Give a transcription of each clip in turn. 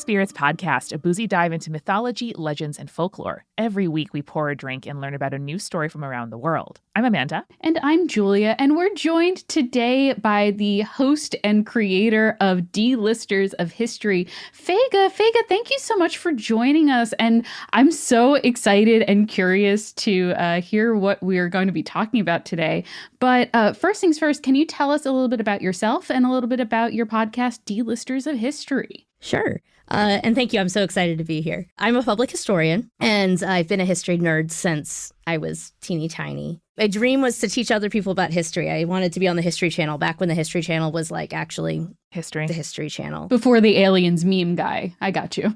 Spirits podcast, a boozy dive into mythology, legends, and folklore. Every week we pour a drink and learn about a new story from around the world. I'm Amanda. And I'm Julia, and we're joined today by the host and creator of D-Listers of History, Fayge. Fayge, thank you so much for joining us, and I'm so excited and curious to hear what we're going to be talking about today. But first things first, can you tell us a little bit about yourself and a little bit about your podcast, D-Listers of History? Sure. And thank you. I'm so excited to be here. I'm a public historian, and I've been a history nerd since I was teeny tiny. My dream was to teach other people about history. I wanted to be on the History Channel back when the History Channel was like actually History. The History Channel. Before the aliens meme guy. I got you.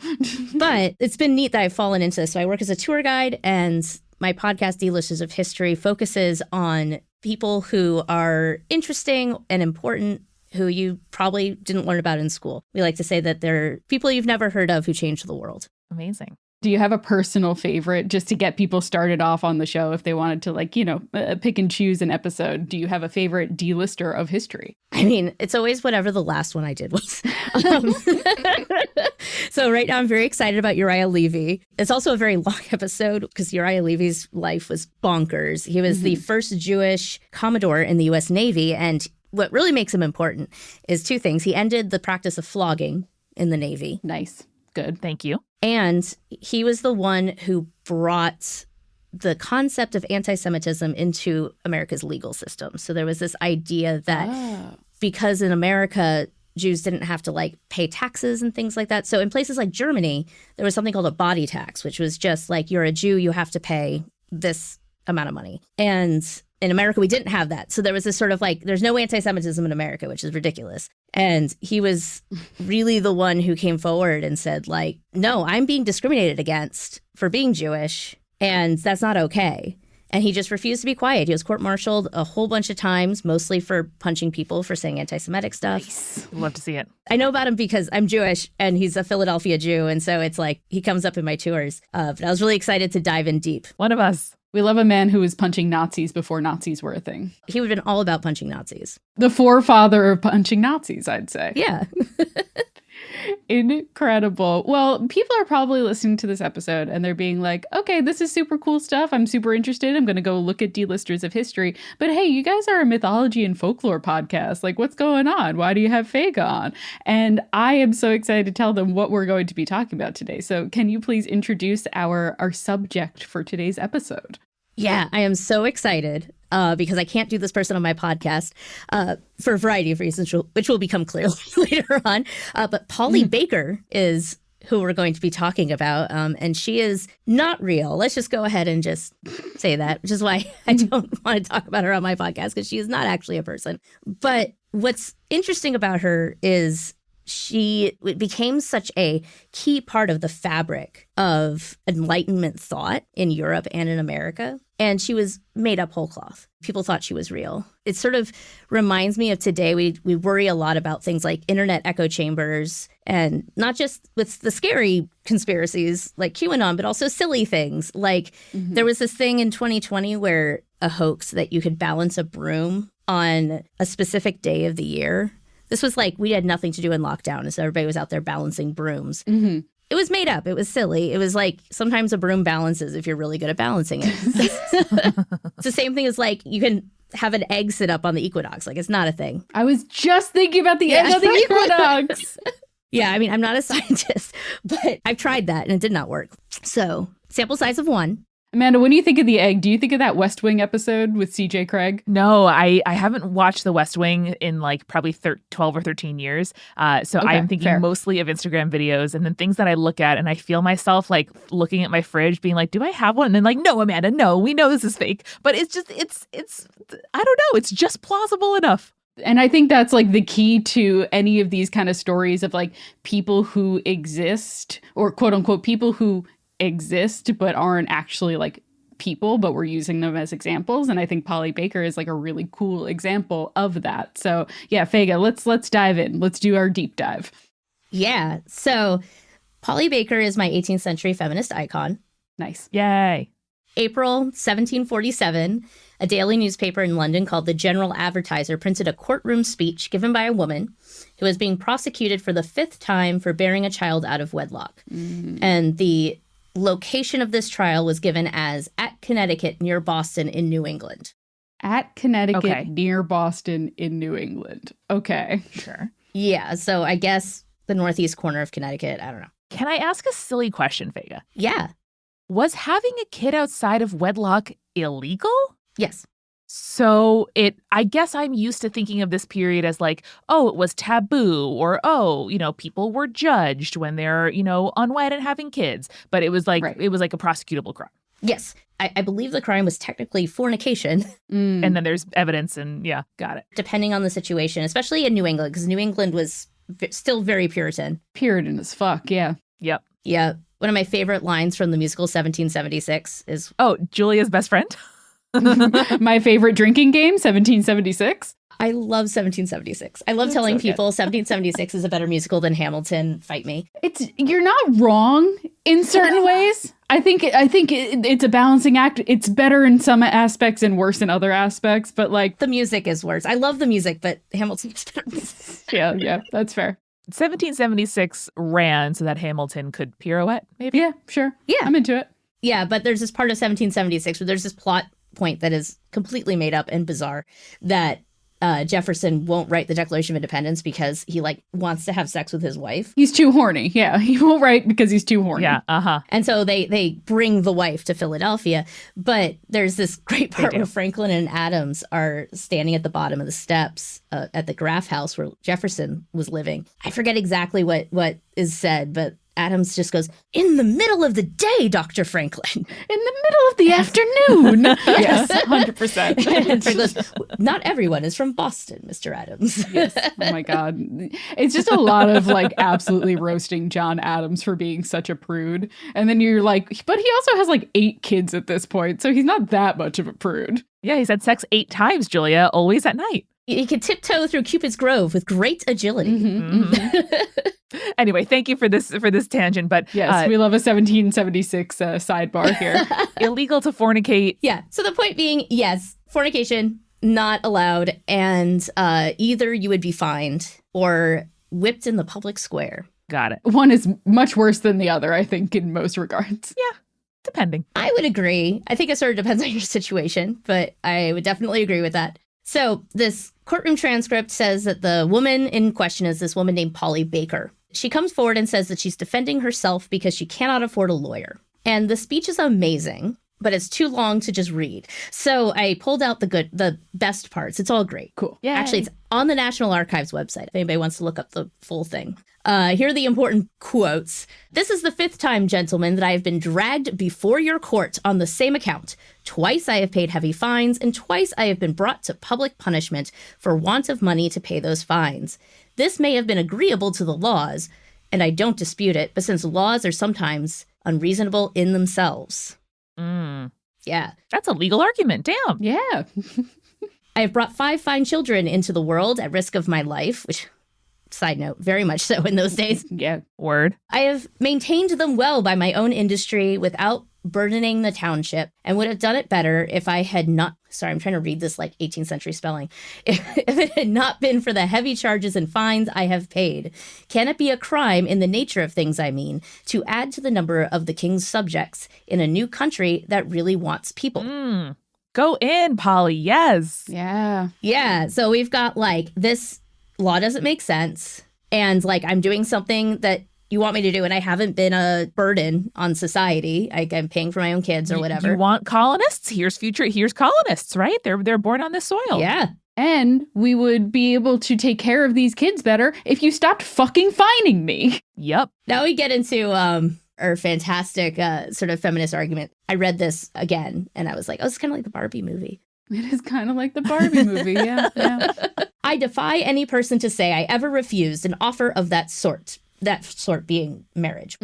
But it's been neat that I've fallen into this. So I work as a tour guide, and my podcast, D-Listers of History, focuses on people who are interesting and important, who you probably didn't learn about in school. We like to say that they're people you've never heard of who changed the world. Amazing. Do you have a personal favorite just to get people started off on the show if they wanted to pick and choose an episode? Do you have a favorite D-lister of history? I mean, it's always whatever the last one I did was. So right now I'm very excited about Uriah Levy. It's also a very long episode because Uriah Levy's life was bonkers. He was the first Jewish Commodore in the U.S. Navy, and what really makes him important is two things. He ended the practice of flogging in the Navy. Nice. Good. Thank you. And he was the one who brought the concept of anti-Semitism into America's legal system. So there was this idea that because in America, Jews didn't have to pay taxes and things like that. So in places like Germany, there was something called a body tax, which was just like, you're a Jew, you have to pay this amount of money. And in America, we didn't have that. So there was this sort of there's no anti-Semitism in America, which is ridiculous. And he was really the one who came forward and said, no, I'm being discriminated against for being Jewish, and that's not okay. And he just refused to be quiet. He was court-martialed a whole bunch of times, mostly for punching people for saying anti-Semitic stuff. Nice. Love to see it. I know about him because I'm Jewish, and he's a Philadelphia Jew. And so it's he comes up in my tours. But I was really excited to dive in deep. One of us. We love a man who was punching Nazis before Nazis were a thing. He would have been all about punching Nazis. The forefather of punching Nazis, I'd say. Yeah. Incredible. Well, people are probably listening to this episode and they're being like, okay, this is super cool stuff. I'm super interested. I'm going to go look at D-Listers of History. But hey, you guys are a mythology and folklore podcast. What's going on? Why do you have Fayge on? And I am so excited to tell them what we're going to be talking about today. So can you please introduce our subject for today's episode? Yeah, I am so excited because I can't do this person on my podcast for a variety of reasons, which will become clear later on. But Polly Baker is who we're going to be talking about, and she is not real. Let's just go ahead and just say that, which is why I don't want to talk about her on my podcast, because she is not actually a person. But what's interesting about her is she became such a key part of the fabric of Enlightenment thought in Europe and in America. And she was made up whole cloth. People thought she was real. It sort of reminds me of today. We worry a lot about things like internet echo chambers, and not just with the scary conspiracies like QAnon, but also silly things. There was this thing in 2020 where a hoax that you could balance a broom on a specific day of the year. This was we had nothing to do in lockdown, so everybody was out there balancing brooms. Mm-hmm. It was made up. It was silly. It was sometimes a broom balances if you're really good at balancing it. It's the same thing as you can have an egg sit up on the equinox. It's not a thing. I was just thinking about the egg on the equinox. Yeah, I mean, I'm not a scientist, but I've tried that and it did not work. So sample size of 1. Amanda, when you think of the egg, do you think of that West Wing episode with CJ Craig? No, I haven't watched The West Wing in probably 12 or 13 years. So okay, I'm thinking mostly of Instagram videos and then things that I look at, and I feel myself looking at my fridge being do I have one? And then no, Amanda, no, we know this is fake. But it's just, it's I don't know. It's just plausible enough. And I think that's the key to any of these kind of stories of people who exist, or quote unquote people who exist but aren't actually people, but we're using them as examples. And I think Polly Baker is a really cool example of that. So yeah, Fayge, let's dive in. Let's do our deep dive. Yeah. So Polly Baker is my 18th century feminist icon. Nice. Yay. April 1747, a daily newspaper in London called the General Advertiser printed a courtroom speech given by a woman who was being prosecuted for the 5th time for bearing a child out of wedlock. And the location of this trial was given as at Connecticut near Boston in New England. At Connecticut Okay. near Boston in New England. Okay. Sure. Yeah, so I guess the northeast corner of Connecticut. I don't know. Can I ask a silly question, Fayge? Yeah. Was having a kid outside of wedlock illegal? Yes. So I guess I'm used to thinking of this period as like, oh, it was taboo, or, oh, people were judged when they're, unwed and having kids. But it was like, Right. it was like a prosecutable crime. Yes. I believe the crime was technically fornication, And then there's evidence and yeah, got it. depending on the situation, especially in New England, because New England was still very Puritan. Puritan as fuck, yeah. Yep. Yeah. One of my favorite lines from the musical 1776 is, Oh, Julia's best friend? My favorite drinking game, 1776. I love 1776. I love That's telling so good. people 1776 is a better musical than Hamilton. Fight me. You're not wrong in certain ways. I think it's a balancing act. It's better in some aspects and worse in other aspects, but like, The music is worse. I love the music, but Hamilton is better. yeah, that's fair. 1776 ran so that Hamilton could pirouette, maybe? Yeah, sure. Yeah. I'm into it. Yeah, but there's this part of 1776 where there's this plot point that is completely made up and bizarre that Jefferson won't write the Declaration of Independence because he wants to have sex with his wife. He's too horny. Yeah, he won't write because he's too horny. Yeah, uh-huh. And so they bring the wife to Philadelphia. But there's this great part do. where Franklin and Adams are standing at the bottom of the steps at the Graff House where Jefferson was living. I forget exactly what is said, but Adams just goes, "In the middle of the day, Dr. Franklin." In the middle of the afternoon. Yes, 100%. And Franklin goes, "Not everyone is from Boston, Mr. Adams." Yes. Oh my God. It's just a lot of absolutely roasting John Adams for being such a prude. And then you're like, but he also has 8 kids at this point. So he's not that much of a prude. Yeah, he's had sex 8 times, Julia, always at night. He could tiptoe through Cupid's Grove with great agility. Anyway, thank you for this tangent, but Yes, we love a 1776 sidebar here. illegal to fornicate. Yeah. So the point being, yes, fornication not allowed, and either you would be fined or whipped in the public square. Got it. One is much worse than the other, I think, in most regards. Depending. I would agree. I think it sort of depends on your situation, but I would definitely agree with that. So this courtroom transcript says that the woman in question is this woman named Polly Baker. She comes forward and says that she's defending herself because she cannot afford a lawyer. And the speech is amazing, but it's too long to just read. So I pulled out the best parts. It's all great. Cool. Yay. Actually, it's on the National Archives website if anybody wants to look up the full thing. Here are the important quotes. "This is the 5th time, gentlemen, that I have been dragged before your court on the same account. Twice I have paid heavy fines, and twice I have been brought to public punishment for want of money to pay those fines. This may have been agreeable to the laws, and I don't dispute it, but since laws are sometimes unreasonable in themselves." Yeah. That's a legal argument. Damn. Yeah. "I have brought 5 fine children into the world at risk of my life," which, side note, very much so in those days. Yeah. Word. "I have maintained them well by my own industry without burdening the township, and would have done it better if I had not," sorry, I'm trying to read this 18th century spelling, "if it had not been for the heavy charges and fines I have paid. Can it be a crime in the nature of things, I mean, to add to the number of the king's subjects in a new country that really wants people?" Go in, Polly. Yes. Yeah. Yeah, so we've got this law doesn't make sense, and I'm doing something that you want me to do, and I haven't been a burden on society. I'm paying for my own kids or whatever. You want colonists? Here's colonists, right? They're born on this soil. Yeah. And we would be able to take care of these kids better if you stopped fucking fining me. Yep. Now we get into our fantastic sort of feminist argument. I read this again, and I was like, oh, it's kind of like the Barbie movie. It is kind of like the Barbie movie. Yeah. "I defy any person to say I ever refused an offer of that sort being marriage.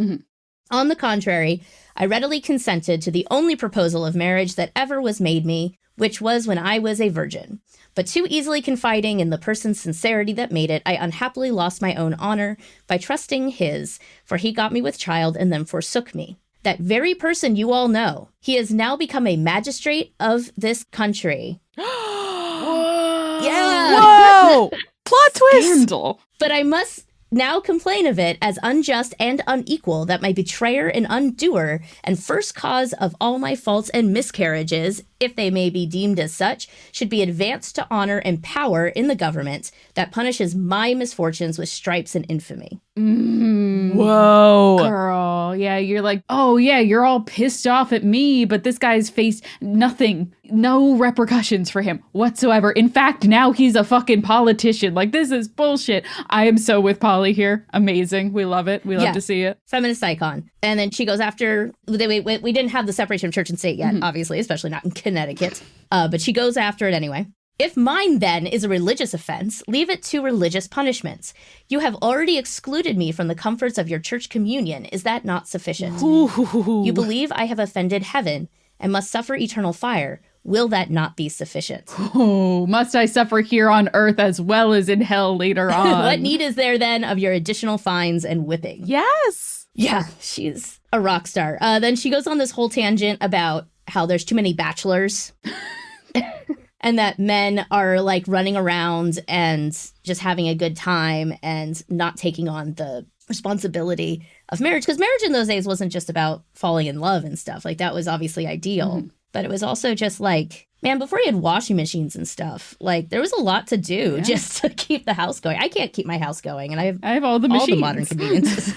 On the contrary, I readily consented to the only proposal of marriage that ever was made me, which was when I was a virgin. But too easily confiding in the person's sincerity that made it, I unhappily lost my own honor by trusting his, for he got me with child and then forsook me. that very person you all know. He has now become a magistrate of this country. Whoa. Yeah. Whoa! Plot twist! Scandal. But I must now complain of it as unjust and unequal that my betrayer and undoer and first cause of all my faults and miscarriages, if they may be deemed as such, should be advanced to honor and power in the government that punishes my misfortunes with stripes and infamy. Whoa. Girl, yeah, you're like, oh yeah, you're all pissed off at me, but this guy's faced nothing, no repercussions for him whatsoever. In fact, now he's a fucking politician. Like, this is bullshit. I am so with Polly here. Amazing. We love it. We love to see it. Feminist icon. And then she goes after, we didn't have the separation of church and state yet, obviously, especially not in Connecticut. But she goes after it anyway. If mine, then, is a religious offense, leave it to religious punishments. You have already excluded me from the comforts of your church communion. Is that not sufficient? Ooh. You believe I have offended heaven and must suffer eternal fire. Will that not be sufficient? Oh, must I suffer here on earth as well as in hell later on? What need is there, then, of your additional fines and whipping? Yes. Yeah, she's a rock star. Then she goes on this whole tangent about how there's too many bachelors. And that men are like running around and just having a good time and not taking on the responsibility of marriage. Because marriage in those days wasn't just about falling in love and stuff. Like, that was obviously ideal. But it was also just like, man, before you had washing machines and stuff, like, there was a lot to do just to keep the house going. I can't keep my house going. And I have all the machines. All the modern conveniences.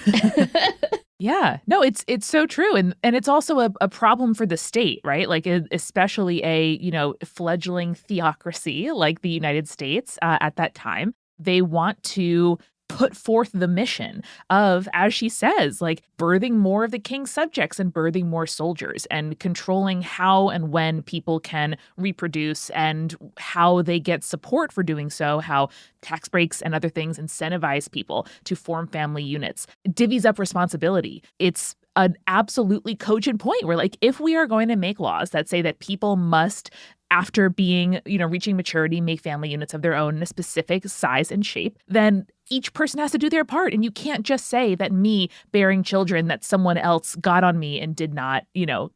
Yeah, no, it's so true. And it's also a problem for the state, right? Like, especially a, fledgling theocracy like the United States at that time. They want to put forth the mission of, as she says, like birthing more of the king's subjects and birthing more soldiers and controlling how and when people can reproduce and how they get support for doing so, how tax breaks and other things incentivize people to form family units, divvies up responsibility. It's an absolutely cogent point where, like, if we are going to make laws that say that people must, after being, reaching maturity, make family units of their own in a specific size and shape, then each person has to do their part. And you can't just say that me bearing children that someone else got on me and did not,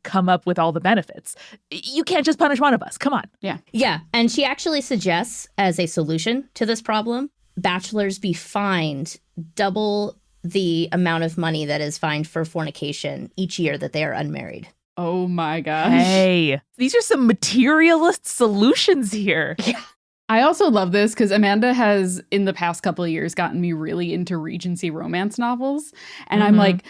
come up with all the benefits. You can't just punish one of us. Come on. Yeah. Yeah. And she actually suggests, as a solution to this problem, bachelors be fined double the amount of money that is fined for fornication each year that they are unmarried. Oh my gosh. Hey, these are some materialist solutions here. Yeah. I also love this because Amanda has, in the past couple of years, gotten me really into Regency romance novels. And I'm like,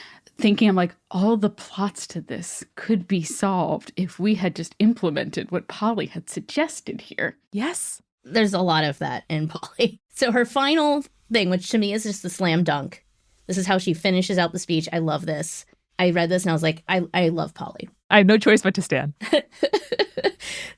all the plots to this could be solved if we had just implemented what Polly had suggested here. Yes. There's a lot of that in Polly. So her final thing, which to me is just the slam dunk. This is how she finishes out the speech. I love this. I read this and I was like, I love Polly. I have no choice but to stand.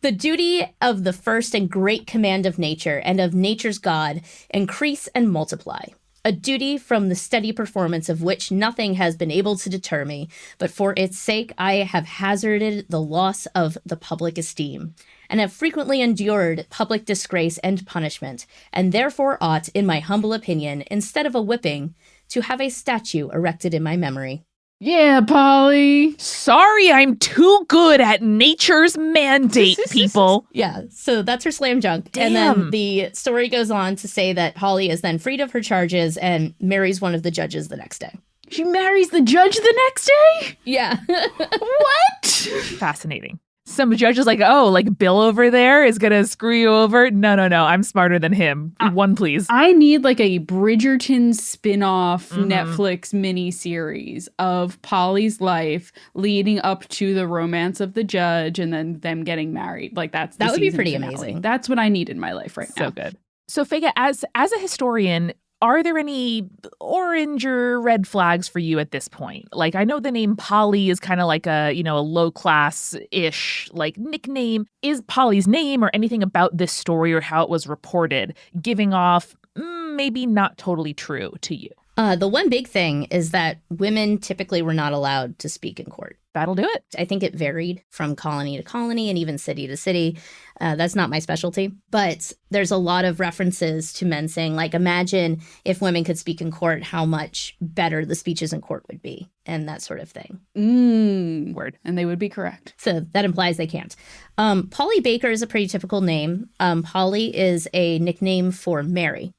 The duty of the first and great command of nature and of nature's God, increase and multiply. A duty from the steady performance of which nothing has been able to deter me, but for its sake I have hazarded the loss of the public esteem, and have frequently endured public disgrace and punishment, and therefore ought, in my humble opinion, instead of a whipping, to have a statue erected in my memory. Yeah, Polly. Sorry, I'm too good at nature's mandate, people. Yeah, so that's her slam dunk. Damn. And then the story goes on to say that Polly is then freed of her charges and marries one of the judges the next day. She marries the judge the next day? Yeah. What? Fascinating. Some judge is like, oh, like Bill over there is going to screw you over. No, I'm smarter than him. One, please. I need like a Bridgerton spin-off Netflix miniseries of Polly's life leading up to the romance of the judge and then them getting married. Like that would be pretty amazing. That's what I need in my life right now. So good. So Fayge, as a historian, are there any orange or red flags for you at this point? Like, I know the name Polly is kind of like a low class-ish like nickname. Is Polly's name or anything about this story or how it was reported giving off maybe not totally true to you? The one big thing is that women typically were not allowed to speak in court. That'll do it. I think it varied from colony to colony and even city to city. That's not my specialty. But there's a lot of references to men saying, like, imagine if women could speak in court, how much better the speeches in court would be, and that sort of thing. Word. And they would be correct. So that implies they can't. Polly Baker is a pretty typical name. Polly is a nickname for Mary.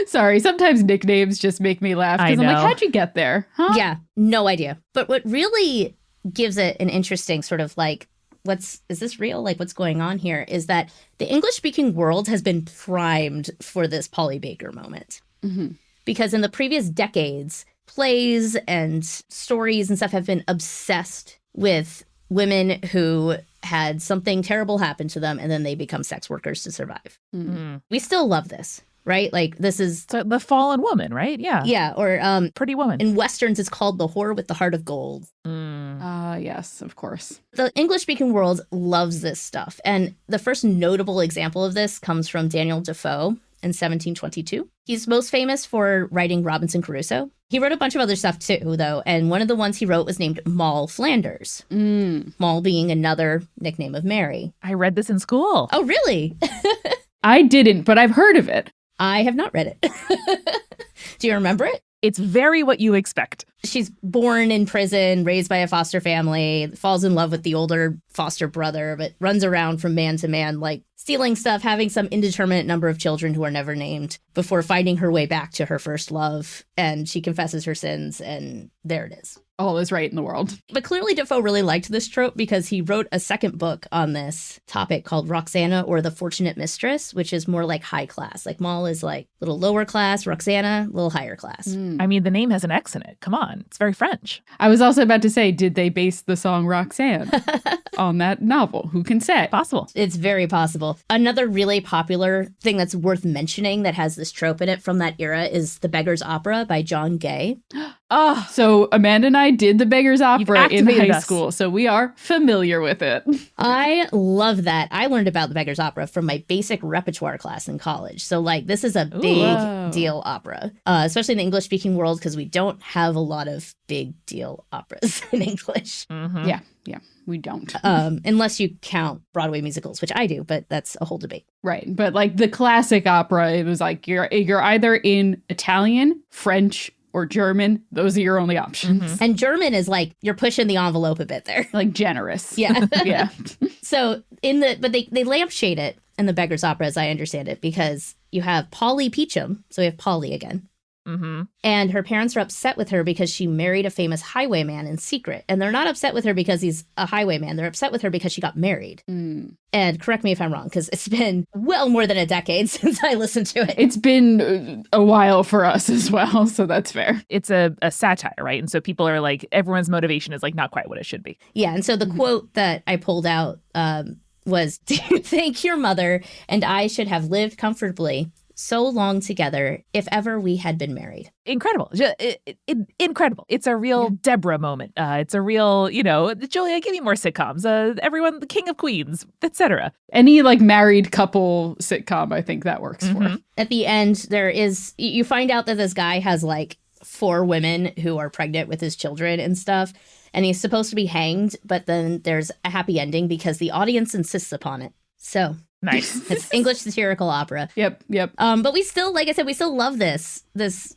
Sorry, sometimes nicknames just make me laugh because I'm like, how'd you get there? Huh? Yeah, no idea. But what really gives it an interesting sort of like, is this real? Like, what's going on here? Is that the English-speaking world has been primed for this Polly Baker moment. Because in the previous decades, plays and stories and stuff have been obsessed with women who had something terrible happen to them and then they become sex workers to survive. We still love this. Right? Like, this is... So the fallen woman, right? Yeah. Yeah, or... Pretty Woman. In Westerns, it's called The Whore with the Heart of Gold. Yes, of course. The English-speaking world loves this stuff. And the first notable example of this comes from Daniel Defoe in 1722. He's most famous for writing Robinson Crusoe. He wrote a bunch of other stuff, too, though. And one of the ones he wrote was named Moll Flanders. Moll being another nickname of Mary. I read this in school. Oh, really? I didn't, but I've heard of it. I have not read it. Do you remember it? It's very what you expect. She's born in prison, raised by a foster family, falls in love with the older foster brother, but runs around from man to man, like stealing stuff, having some indeterminate number of children who are never named before finding her way back to her first love. And she confesses her sins, and there it is. All is right in the world. But clearly Defoe really liked this trope because he wrote a second book on this topic called Roxana or the Fortunate Mistress, which is more like high class. Like Moll is like a little lower class, Roxana, a little higher class. I mean, the name has an X in it. Come on. It's very French. I was also about to say, did they base the song Roxanne on that novel? Who can say? Possible. It's very possible. Another really popular thing that's worth mentioning that has this trope in it from that era is The Beggar's Opera by John Gay. Oh, so Amanda and I did the Beggar's Opera in activated high us. school, so we are familiar with it. I love that. I learned about The Beggar's Opera from my basic repertoire class in college. So, like, this is a big deal opera, especially in the English-speaking world, because we don't have a lot of big deal operas in English. Yeah, we don't. Unless you count Broadway musicals, which I do, but that's a whole debate. Right, but like the classic opera, it was like you're either in Italian, French, or German. Those are your only options. And German is like, you're pushing the envelope a bit there. Like generous. Yeah. Yeah. So but they lampshade it in The Beggar's Opera, as I understand it, because you have Polly Peachum. So we have Polly again. And her parents are upset with her because she married a famous highwayman in secret. And they're not upset with her because he's a highwayman. They're upset with her because she got married. And correct me if I'm wrong, because it's been well more than a decade since I listened to it. It's been a while for us as well, so that's fair. It's a satire, right? And so people are like, everyone's motivation is like not quite what it should be. Yeah. And so the quote that I pulled out was, "Do you think your mother and I should have lived comfortably so long together if ever we had been married?" Incredible. Incredible. It's a real Deborah moment. It's a real, Julia, give me more sitcoms. Everyone, the King of Queens, etc. Any like married couple sitcom, I think that works for. At the end, you find out that this guy has like 4 women who are pregnant with his children and stuff. And he's supposed to be hanged, but then there's a happy ending because the audience insists upon it. So nice. It's English satirical opera. Yep. But we still, like I said, we still love this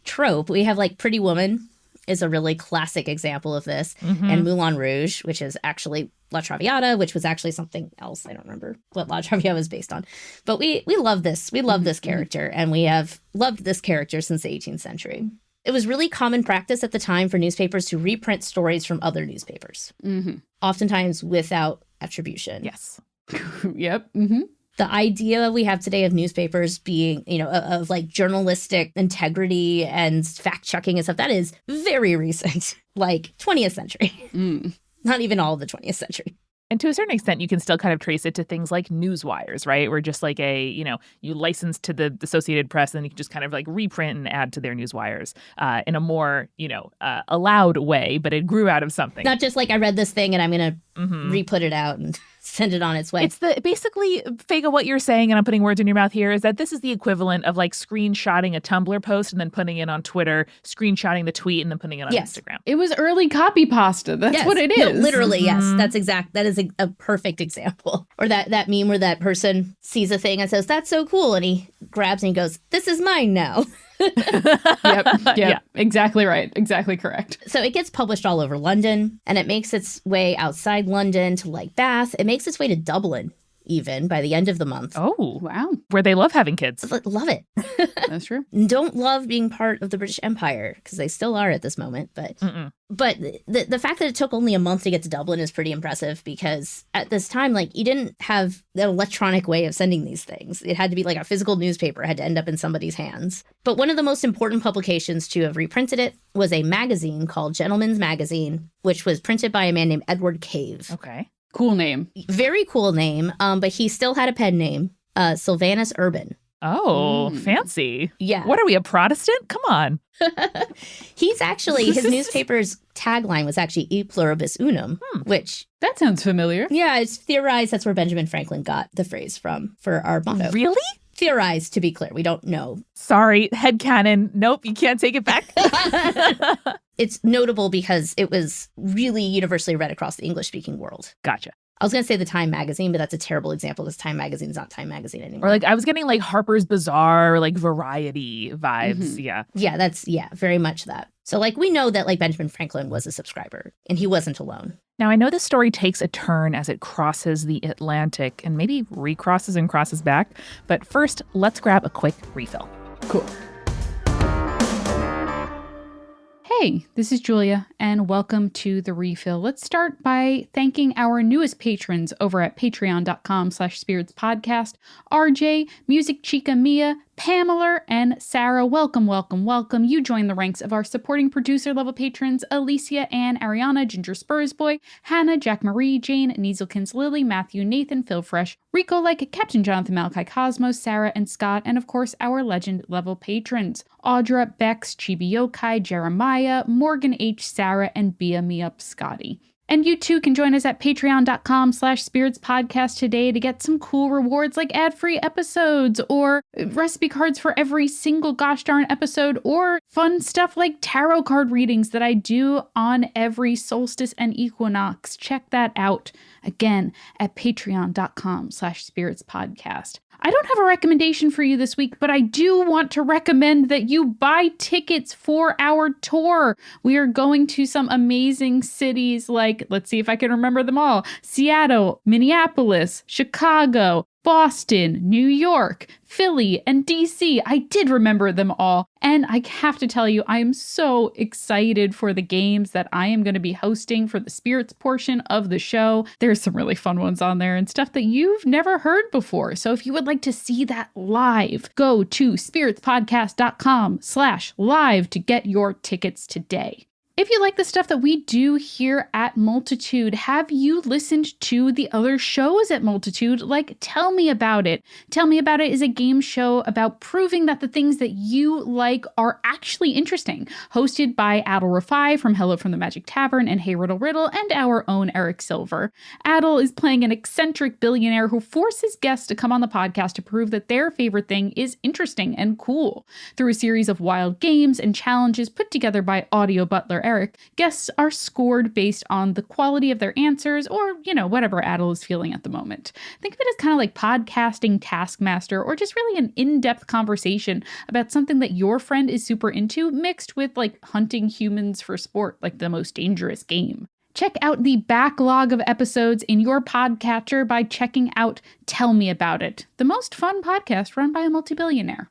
trope. We have like Pretty Woman is a really classic example of this, and Moulin Rouge, which is actually La Traviata, which was actually something else. I don't remember what La Traviata was based on. But we love this. We love this character, and we have loved this character since the 18th century. It was really common practice at the time for newspapers to reprint stories from other newspapers, oftentimes without attribution. Yes. Yep. The idea we have today of newspapers being, of like journalistic integrity and fact checking and stuff, that is very recent, like 20th century. Not even all of the 20th century. And to a certain extent, you can still kind of trace it to things like newswires, right? Where just like you license to the Associated Press and you can just kind of like reprint and add to their newswires in a more, allowed way, but it grew out of something. Not just like I read this thing and I'm going to re-put it out and send it on its way. It's basically, Fayge, what you're saying, and I'm putting words in your mouth here, is that this is the equivalent of like screenshotting a Tumblr post and then putting it on Twitter, screenshotting the tweet and then putting it on Instagram. It was early copy pasta. That's what it is. No, literally, yes. That is a perfect example. Or that meme where that person sees a thing and says, "That's so cool," and he grabs and he goes, "This is mine now." Yep. Exactly right. Exactly correct. So it gets published all over London, and it makes its way outside London to like Bath. It makes its way to Dublin even by the end of the month. Oh, wow. Where they love having kids. Love it. That's true. Don't love being part of the British Empire, because they still are at this moment. But the fact that it took only a month to get to Dublin is pretty impressive, because at this time, like, you didn't have the electronic way of sending these things. It had to be like a physical newspaper. It had to end up in somebody's hands. But one of the most important publications to have reprinted it was a magazine called Gentleman's Magazine, which was printed by a man named Edward Cave. Okay. Cool name. Very cool name, but he still had a pen name, Sylvanus Urban. Oh, fancy. Yeah. What are we, a Protestant? Come on. He's actually, his newspaper's tagline was actually E pluribus unum, which... That sounds familiar. Yeah, it's theorized that's where Benjamin Franklin got the phrase from for our motto. Really? Theorized, to be clear. We don't know. Sorry, headcanon. Nope, you can't take it back. It's notable because it was really universally read across the English-speaking world. Gotcha. I was going to say the Time Magazine, but that's a terrible example because Time Magazine is not Time Magazine anymore. Or like, I was getting like Harper's Bazaar, or like Variety vibes. Yeah. Yeah, that's, very much that. So like, we know that like Benjamin Franklin was a subscriber, and he wasn't alone. Now, I know the story takes a turn as it crosses the Atlantic and maybe recrosses and crosses back. But first, let's grab a quick refill. Cool. Hey, this is Julia, and welcome to The Refill. Let's start by thanking our newest patrons over at patreon.com/spiritspodcast, RJ, Music Chica Mia, Pamela, and Sarah. Welcome, welcome, welcome. You join the ranks of our supporting producer level patrons: Alicia, Ann, Ariana, Ginger Spursboy, Hannah, Jack Marie, Jane, Neaselkins, Lily, Matthew, Nathan, Phil Fresh, Rico Like, Captain Jonathan Malachi Cosmos, Sarah, and Scott, and of course our legend level patrons: Audra, Bex, Chibi Yokai, Jeremiah, Morgan H, Sarah, and Bia Me Up Scotty. And you too can join us at patreon.com/spiritspodcast today to get some cool rewards like ad-free episodes, or recipe cards for every single gosh darn episode, or fun stuff like tarot card readings that I do on every solstice and equinox. Check that out again at patreon.com/spiritspodcast. I don't have a recommendation for you this week, but I do want to recommend that you buy tickets for our tour. We are going to some amazing cities like, let's see if I can remember them all: Seattle, Minneapolis, Chicago, Boston, New York, Philly, and DC. I did remember them all. And I have to tell you, I am so excited for the games that I am going to be hosting for the spirits portion of the show. There's some really fun ones on there and stuff that you've never heard before. So if you would like to see that live, go to spiritspodcast.com/live to get your tickets today. If you like the stuff that we do here at Multitude, have you listened to the other shows at Multitude? Like, Tell Me About It. Tell Me About It is a game show about proving that the things that you like are actually interesting. Hosted by Adel Rafai from Hello from the Magic Tavern and Hey Riddle Riddle, and our own Eric Silver. Adel is playing an eccentric billionaire who forces guests to come on the podcast to prove that their favorite thing is interesting and cool. Through a series of wild games and challenges put together by audio butler Eric, guests are scored based on the quality of their answers, or, whatever Adel is feeling at the moment. Think of it as kind of like podcasting Taskmaster, or just really an in-depth conversation about something that your friend is super into, mixed with like hunting humans for sport, like the most dangerous game. Check out the backlog of episodes in your podcatcher by checking out Tell Me About It, the most fun podcast run by a multi-billionaire.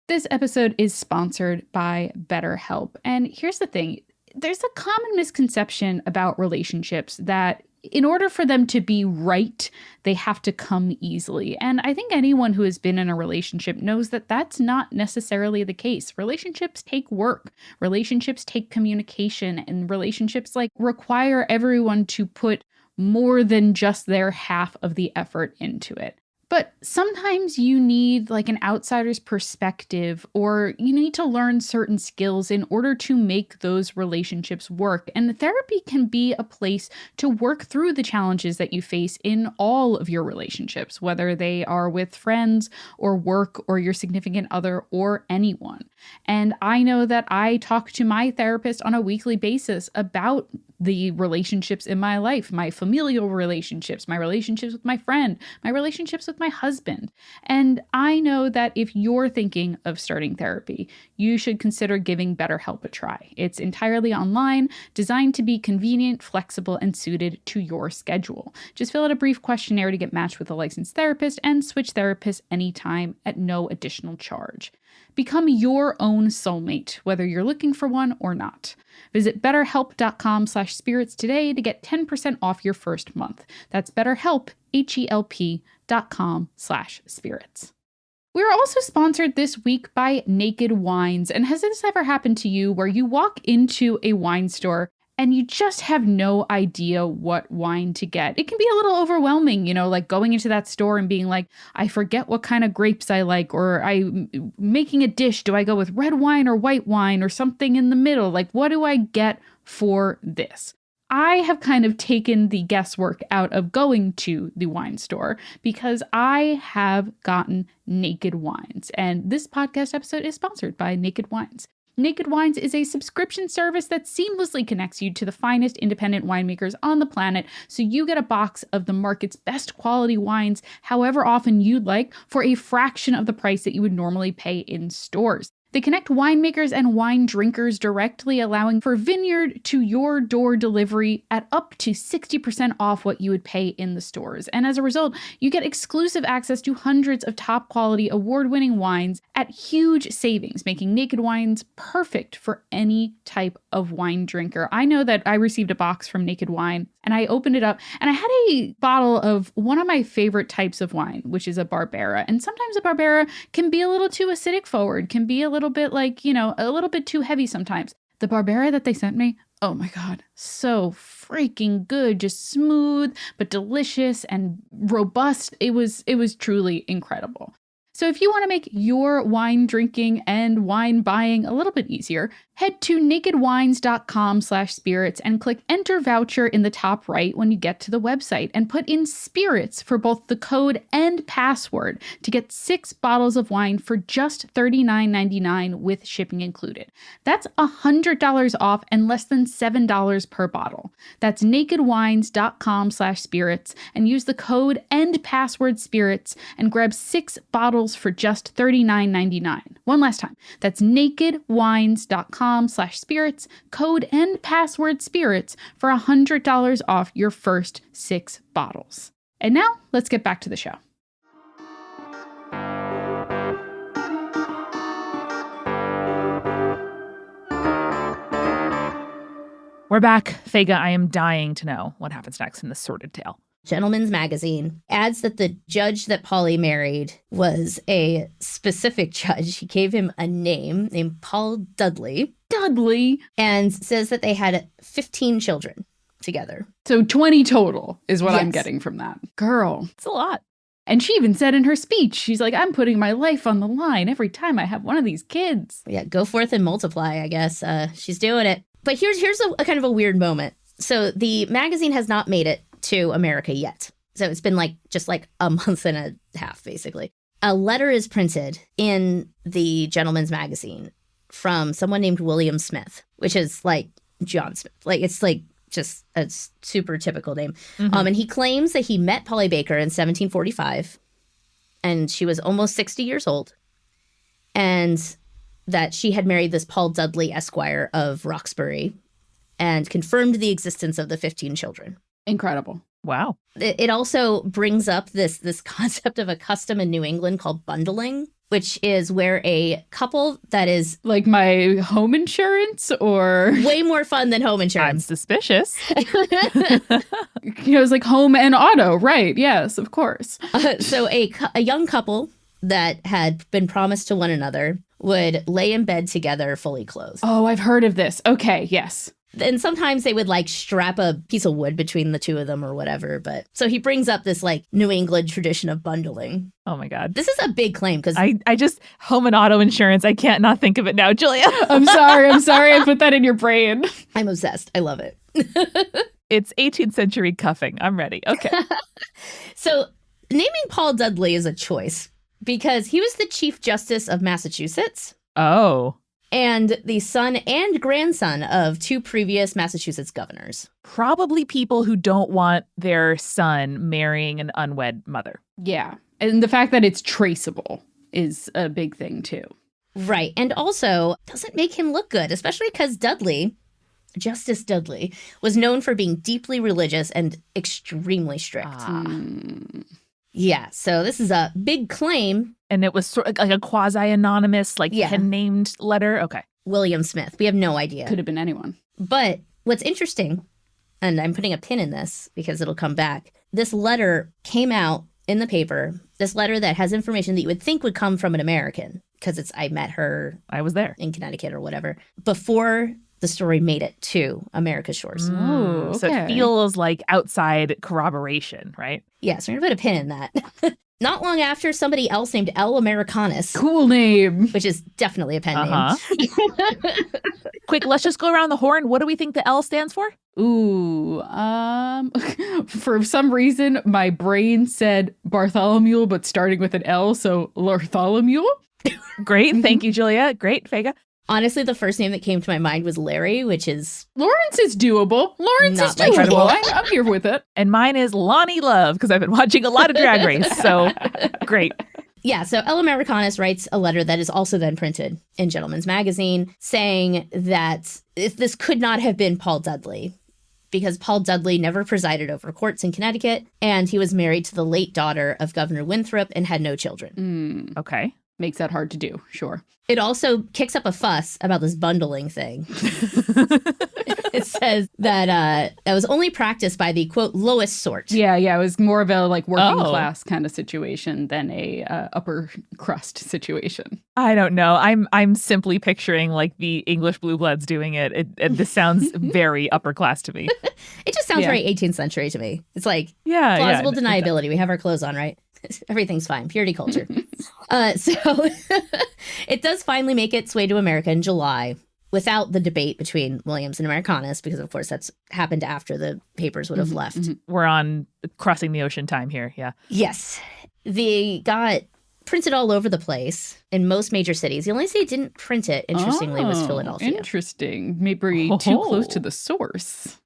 This episode is sponsored by BetterHelp. And here's the thing. There's a common misconception about relationships that in order for them to be right, they have to come easily. And I think anyone who has been in a relationship knows that that's not necessarily the case. Relationships take work. Relationships take communication. And relationships require everyone to put more than just their half of the effort into it. But sometimes you need like an outsider's perspective, or you need to learn certain skills in order to make those relationships work. And therapy can be a place to work through the challenges that you face in all of your relationships, whether they are with friends or work or your significant other or anyone. And I know that I talk to my therapist on a weekly basis about the relationships in my life, my familial relationships, my relationships with my friend, my relationships with my husband. And I know that if you're thinking of starting therapy, you should consider giving BetterHelp a try. It's entirely online, designed to be convenient, flexible, and suited to your schedule. Just fill out a brief questionnaire to get matched with a licensed therapist and switch therapists anytime at no additional charge. Become your own soulmate, whether you're looking for one or not. Visit betterhelp.com/spirits today to get 10% off your first month. That's BetterHelp, HELP.com/spirits. We're also sponsored this week by Naked Wines. And has this ever happened to you where you walk into a wine store and you just have no idea what wine to get? It can be a little overwhelming, like going into that store and being like, I forget what kind of grapes I like, or I'm making a dish. Do I go with red wine or white wine or something in the middle? Like, what do I get for this? I have kind of taken the guesswork out of going to the wine store because I have gotten Naked Wines. And this podcast episode is sponsored by Naked Wines. Naked Wines is a subscription service that seamlessly connects you to the finest independent winemakers on the planet, so you get a box of the market's best quality wines however often you'd like for a fraction of the price that you would normally pay in stores. They connect winemakers and wine drinkers directly, allowing for vineyard to your door delivery at up to 60% off what you would pay in the stores. And as a result, you get exclusive access to hundreds of top quality award-winning wines at huge savings, making Naked Wines perfect for any type of wine drinker. I know that I received a box from Naked Wine and I opened it up and I had a bottle of one of my favorite types of wine, which is a Barbera. And sometimes a Barbera can be a little too acidic forward, can be a little bit like, a little bit too heavy sometimes. The Barbera that they sent me, oh my God, so freaking good, just smooth, but delicious and robust. It was truly incredible. So if you want to make your wine drinking and wine buying a little bit easier, head to nakedwines.com/spirits and click enter voucher in the top right when you get to the website and put in spirits for both the code and password to get 6 bottles of wine for just $39.99 with shipping included. That's $100 off and less than $7 per bottle. That's nakedwines.com/spirits and use the code and password spirits and grab 6 bottles for just $39.99. One last time. That's nakedwines.com/spirits, code and password spirits for $100 off your first 6 bottles. And now let's get back to the show. We're back. Fayge, I am dying to know what happens next in this sordid tale. Gentleman's Magazine adds that the judge that Polly married was a specific judge. He gave him a name named Paul Dudley. And says that they had 15 children together. So 20 total is what I'm Yes. getting from that. Girl. It's a lot. And she even said in her speech, she's like, I'm putting my life on the line every time I have one of these kids. Yeah, go forth and multiply, I guess. She's doing it. But here's a kind of a weird moment. So the magazine has not made it to America yet. So it's been just a month and a half, basically. A letter is printed in the Gentleman's Magazine from someone named William Smith, which is like John Smith. It's just a super typical name. Mm-hmm. And he claims that he met Polly Baker in 1745 and she was almost 60 years old. And that she had married this Paul Dudley, Esquire of Roxbury, and confirmed the existence of the 15 children. Incredible. Wow. It also brings up this concept of a custom in New England called bundling, which is where a couple that is Like my home insurance or, way more fun than home I'm insurance. suspicious. it's like home and auto. Right. Yes, of course. So a young couple that had been promised to one another would lay in bed together fully clothed. Oh, I've heard of this. Okay. Yes. And sometimes they would like strap a piece of wood between the two of them or whatever. But so he brings up this like New England tradition of bundling. Oh my God. This is a big claim because I just, home and auto insurance, I can't not think of it now, Julia. I'm sorry. I put that in your brain. I'm obsessed. I love it. It's 18th century cuffing. I'm ready. Okay. So naming Paul Dudley is a choice because he was the Chief Justice of Massachusetts Oh. and the son and grandson of two previous Massachusetts governors. Probably people who don't want their son marrying an unwed mother. Yeah. And the fact that it's traceable is a big thing, too. Right. And also doesn't make him look good, especially because Dudley, Justice Dudley, was known for being deeply religious and extremely strict. Yeah. So this is a big claim. And it was sort of like a quasi-anonymous, like Yeah. pen-named letter. Okay. William Smith. We have no idea. Could have been anyone. But what's interesting, and I'm putting a pin in this because it'll come back, this letter came out in the paper, this letter that has information that you would think would come from an American, because I met her I was there. in Connecticut or whatever, before the story made it to America's shores. Oh, So it okay. feels like outside corroboration, right? Yeah, so we're going to put a pin in that. Not long after, somebody else named L. Americanus, Cool name. which is definitely a pen Uh-huh. name. Quick, let's just go around the horn. What do we think the L stands for? Ooh, for some reason, my brain said Bartholomew, but starting with an L, so Lartholomew. Great. Thank you, Julia. Great, Fayge. Honestly, the first name that came to my mind was Larry, which is Lawrence is doable. Lawrence Not is my doable. type. I'm here with it. And mine is Lonnie Love, because I've been watching a lot of Drag Race. So great. Yeah, so L. Americanus writes a letter that is also then printed in Gentleman's Magazine saying that this could not have been Paul Dudley because Paul Dudley never presided over courts in Connecticut and he was married to the late daughter of Governor Winthrop and had no children. Okay. Makes that hard to do, sure. It also kicks up a fuss about this bundling thing. It says that that was only practiced by the, quote, lowest sort. Yeah, it was more of a like working Oh. class kind of situation than a upper crust situation. I don't know. I'm simply picturing like the English blue bloods doing it. This sounds very upper class to me. It just sounds Yeah. very 18th century to me. It's like Yeah. plausible yeah. deniability. We have our clothes on, right? Everything's fine. Purity culture. So it does finally make its way to America in July without the debate between Williams and Americanus, because of course that's happened after the papers would have left. We're on crossing the ocean time here. Yeah. Yes. They got printed all over the place in most major cities. The only city that didn't print it, interestingly, was Oh, Philadelphia. Interesting. Maybe too close to the source.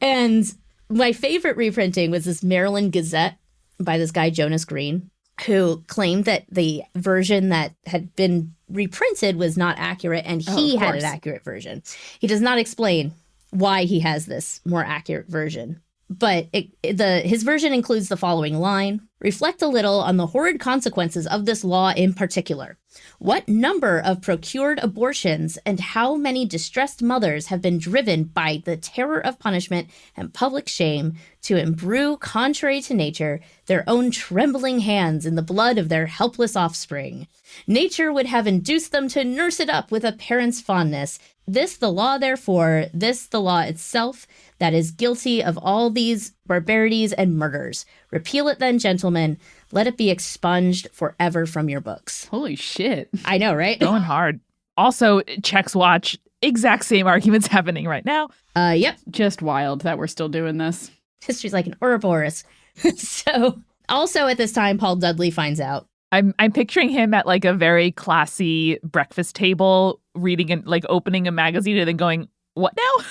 And my favorite reprinting was this Maryland Gazette by this guy, Jonas Green, who claimed that the version that had been reprinted was not accurate and he of had an course. accurate version. He does not explain why he has this more accurate version. But his version includes the following line: reflect a little on the horrid consequences of this law in particular. What number of procured abortions and how many distressed mothers have been driven by the terror of punishment and public shame to imbrue, contrary to nature, their own trembling hands in the blood of their helpless offspring. Nature would have induced them to nurse it up with a parent's fondness. This the law, therefore, this the law itself, that is guilty of all these barbarities and murders. Repeal it then, gentlemen. Let it be expunged forever from your books. Holy shit. I know, right? Going hard. Also, checks watch. Exact same arguments happening right now. Yep. Just wild that we're still doing this. History's like an Ouroboros. So, also at this time, Paul Dudley finds out. I'm picturing him at like a very classy breakfast table, reading and like opening a magazine and then going, "What now?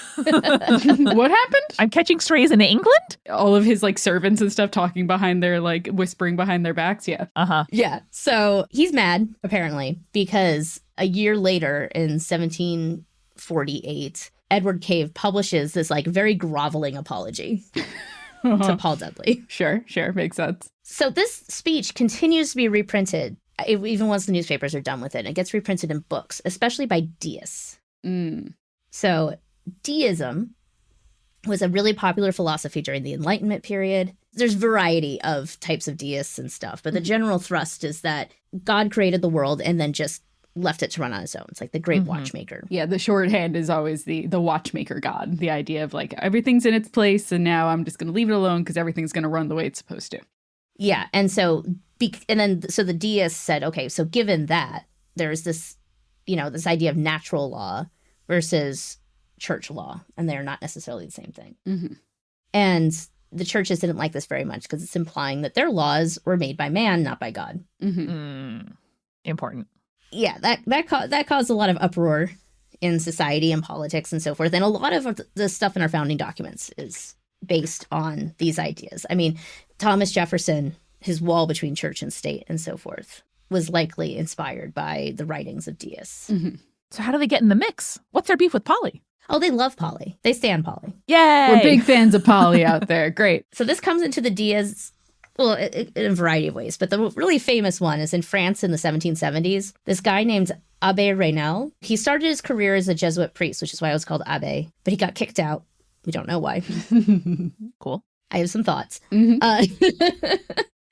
What happened? I'm catching strays in England." All of his like servants and stuff talking behind their like whispering behind their backs. Yeah. Yeah. So he's mad, apparently, because a year later in 1748, Edward Cave publishes this like very groveling apology to Paul Dudley. Sure. Makes sense. So this speech continues to be reprinted, even once the newspapers are done with it. And it gets reprinted in books, especially by deists. So deism was a really popular philosophy during the Enlightenment period. There's variety of types of deists and stuff, but the general thrust is that God created the world and then just left it to run on its own. It's like the great watchmaker. Yeah, the shorthand is always the watchmaker god, the idea of like everything's in its place and now I'm just going to leave it alone because everything's going to run the way it's supposed to. Yeah, and so the deists said, okay, so given that, there's this, this idea of natural law versus church law, and they're not necessarily the same thing. Mm-hmm. And the churches didn't like this very much because it's implying that their laws were made by man, not by God. Important. Yeah, that caused a lot of uproar in society and politics and so forth. And a lot of the stuff in our founding documents is based on these ideas. I mean, Thomas Jefferson, his wall between church and state and so forth, was likely inspired by the writings of deists. Mm-hmm. So how do they get in the mix? What's their beef with Polly? Oh, they love Polly. They stand Polly. Yay! We're big fans of Polly out there. Great. So this comes into the deists, well, in a variety of ways. But the really famous one is in France in the 1770s. This guy named Abbé Raynal, he started his career as a Jesuit priest, which is why it was called Abbé. But he got kicked out. We don't know why. Cool. I have some thoughts. Mm-hmm.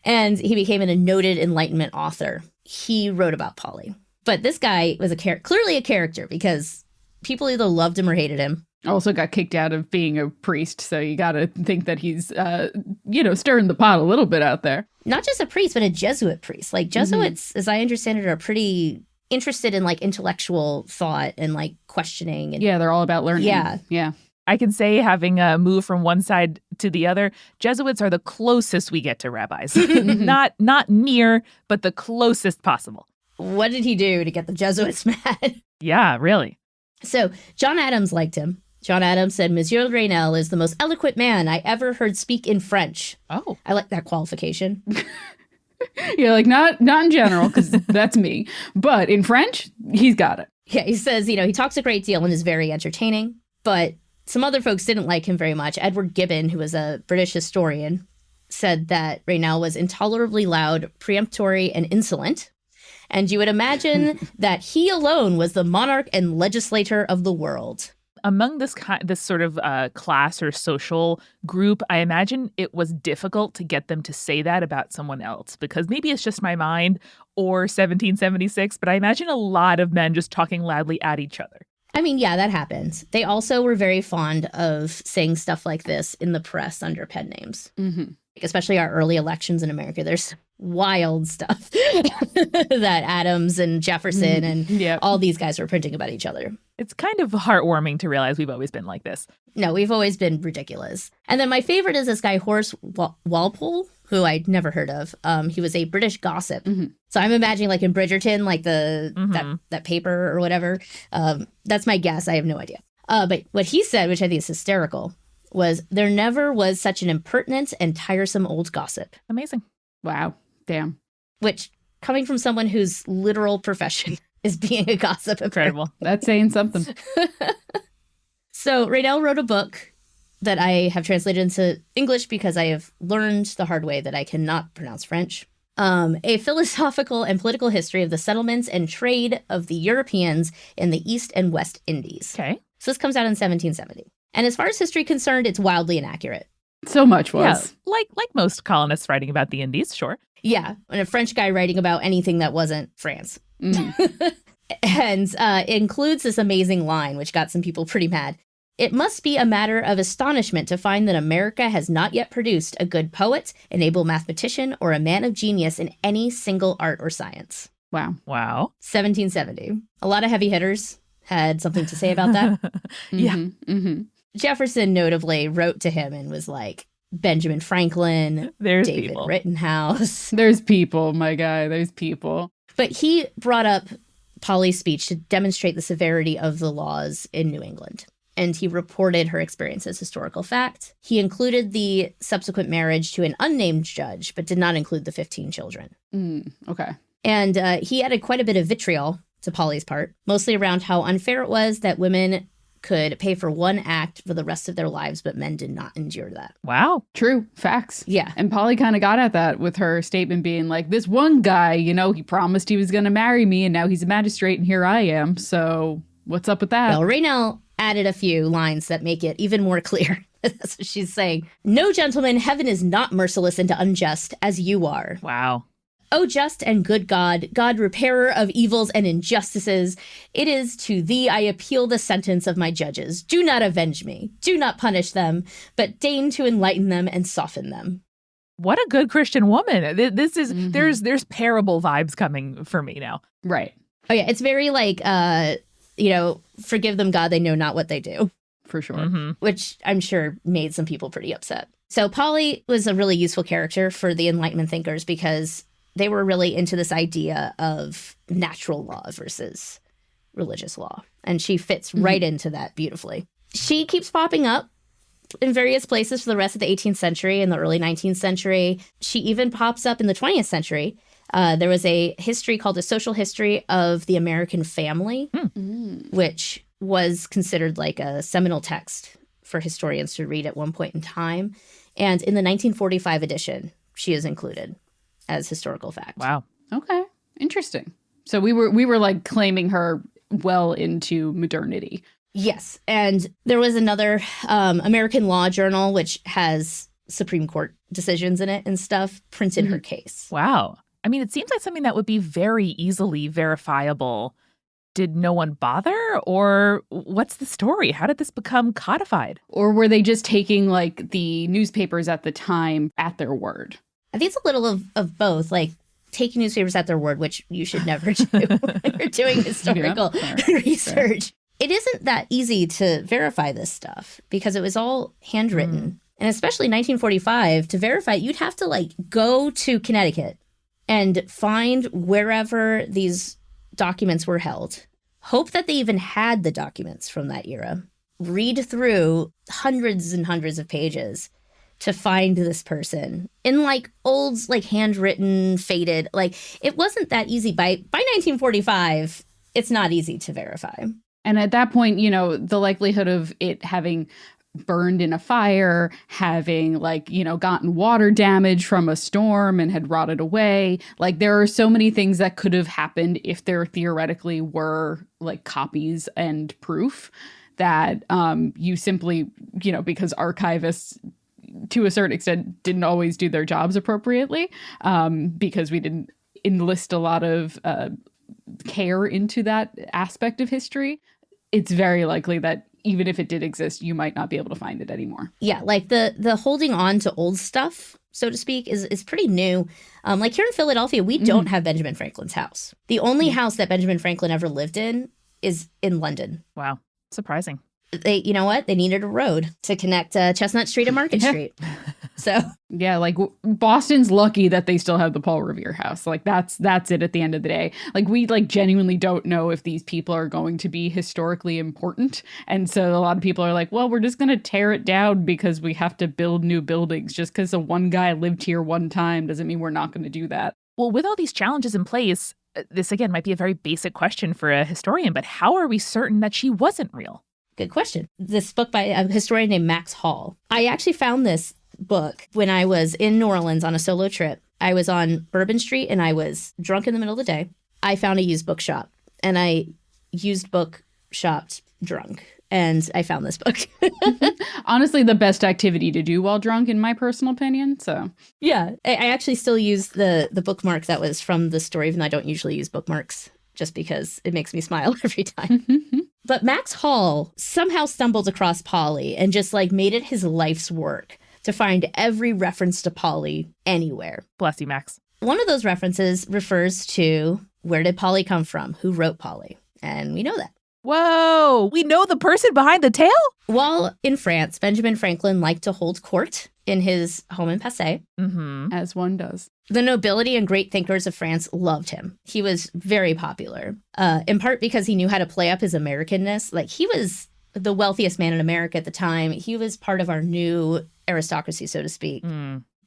And he became a noted Enlightenment author. He wrote about Polly. But this guy was clearly a character because people either loved him or hated him. Also got kicked out of being a priest, so you got to think that he's, stirring the pot a little bit out there. Not just a priest, but a Jesuit priest. Like Jesuits, as I understand it, are pretty interested in like intellectual thought and like questioning. And, yeah, they're all about learning. Yeah. I can say, having moved from one side to the other, Jesuits are the closest we get to rabbis. Not near, but the closest possible. What did he do to get the Jesuits mad? Yeah, really. So John Adams liked him. John Adams said, Monsieur Raynal is the most eloquent man I ever heard speak in French. Oh. I like that qualification. Yeah, like not in general, because that's me. But in French, he's got it. Yeah, he says, he talks a great deal and is very entertaining. But some other folks didn't like him very much. Edward Gibbon, who was a British historian, said that Raynal was intolerably loud, peremptory, and insolent. And you would imagine that he alone was the monarch and legislator of the world. Among this sort of class or social group, I imagine it was difficult to get them to say that about someone else, because maybe it's just my mind or 1776, but I imagine a lot of men just talking loudly at each other. I mean, yeah, that happens. They also were very fond of saying stuff like this in the press under pen names. Mm-hmm. Especially our early elections in America. There's wild stuff that Adams and Jefferson and all these guys were printing about each other. It's kind of heartwarming to realize we've always been like this. No, we've always been ridiculous. And then my favorite is this guy, Horace Walpole, who I'd never heard of. He was a British gossip. Mm-hmm. So I'm imagining like in Bridgerton, like that paper or whatever. That's my guess. I have no idea. But what he said, which I think is hysterical, was there never was such an impertinent and tiresome old gossip. Amazing. Wow. Damn. Which, coming from someone whose literal profession is being a gossip. Incredible. That's saying something. So Raynal wrote a book that I have translated into English because I have learned the hard way that I cannot pronounce French. A philosophical and political history of the settlements and trade of the Europeans in the East and West Indies. Okay. So this comes out in 1770. And as far as history concerned, it's wildly inaccurate. So much was. Yeah, like most colonists writing about the Indies, sure. Yeah, and a French guy writing about anything that wasn't France. Mm-hmm. And it includes this amazing line, which got some people pretty mad. It must be a matter of astonishment to find that America has not yet produced a good poet, an able mathematician, or a man of genius in any single art or science. Wow. 1770. A lot of heavy hitters had something to say about that. Yeah. Mm-hmm. Jefferson notably wrote to him and was like, Benjamin Franklin, There's David people. Rittenhouse. There's people, my guy. There's people. But he brought up Polly's speech to demonstrate the severity of the laws in New England. And he reported her experience as historical fact. He included the subsequent marriage to an unnamed judge, but did not include the 15 children. Okay. And he added quite a bit of vitriol to Polly's part, mostly around how unfair it was that women could pay for one act for the rest of their lives, but men did not endure that. Wow. True. Facts. Yeah. And Polly kind of got at that with her statement being like, this one guy, he promised he was going to marry me and now he's a magistrate and here I am. So what's up with that? Well, Raynal added a few lines that make it even more clear. That's what she's saying. No, gentlemen, heaven is not merciless and unjust as you are. Wow. O just and good God, God repairer of evils and injustices, it is to thee I appeal the sentence of my judges. Do not avenge me, do not punish them, but deign to enlighten them and soften them. What a good Christian woman. This is there's parable vibes coming for me now. Right. Oh yeah, it's very like forgive them, God, they know not what they do. For sure. Mm-hmm. Which I'm sure made some people pretty upset. So Polly was a really useful character for the Enlightenment thinkers because they were really into this idea of natural law versus religious law. And she fits right into that beautifully. She keeps popping up in various places for the rest of the 18th century and the early 19th century. She even pops up in the 20th century. There was a history called A Social History of the American Family, which was considered like a seminal text for historians to read at one point in time. And in the 1945 edition, she is included as historical fact. Wow. Okay. Interesting. So we were like claiming her well into modernity. Yes. And there was another American Law Journal, which has Supreme Court decisions in it and stuff, printed her case. Wow. I mean, it seems like something that would be very easily verifiable. Did no one bother? Or what's the story? How did this become codified? Or were they just taking like the newspapers at the time at their word? I think it's a little of both, like taking newspapers at their word, which you should never do when you're doing historical research. Fair. It isn't that easy to verify this stuff because it was all handwritten. And especially 1945, to verify it, you'd have to like go to Connecticut and find wherever these documents were held, hope that they even had the documents from that era, read through hundreds and hundreds of pages to find this person in like old, like handwritten, faded, like it wasn't that easy. By 1945, it's not easy to verify. And at that point, you know, the likelihood of it having burned in a fire, having like, you know, gotten water damage from a storm and had rotted away. Like there are so many things that could have happened if there theoretically were like copies and proof that you simply, you know, because archivists to a certain extent didn't always do their jobs appropriately because we didn't enlist a lot of care into that aspect of history. It's very likely that even if it did exist, you might not be able to find it anymore. Yeah, like the holding on to old stuff, so to speak, is pretty new. Like here in Philadelphia, we don't have Benjamin Franklin's house. The only house that Benjamin Franklin ever lived in is in London. Wow. Surprising. You know what? They needed a road to connect Chestnut Street and Market Street. So yeah, like Boston's lucky that they still have the Paul Revere house. Like that's it at the end of the day. Like we like genuinely don't know if these people are going to be historically important. And so a lot of people are like, well, we're just going to tear it down because we have to build new buildings. Just because one guy lived here one time doesn't mean we're not going to do that. Well, with all these challenges in place, this again might be a very basic question for a historian, but how are we certain that she wasn't real? Good question. This book by a historian named Max Hall. I actually found this book when I was in New Orleans on a solo trip. I was on Bourbon Street and I was drunk in the middle of the day. I found a used book shop and I used book shopped drunk and I found this book. Honestly, the best activity to do while drunk, in my personal opinion. So yeah, I actually still use the bookmark that was from the story, even though I don't usually use bookmarks just because it makes me smile every time. But Max Hall somehow stumbled across Polly and just like made it his life's work to find every reference to Polly anywhere. Bless you, Max. One of those references refers to where did Polly come from? Who wrote Polly? And we know that. Whoa, we know the person behind the tale? While in France, Benjamin Franklin liked to hold court in his home in Passy. As one does. The nobility and great thinkers of France loved him. He was very popular, in part because he knew how to play up his Americanness. Like he was the wealthiest man in America at the time. He was part of our new aristocracy, so to speak.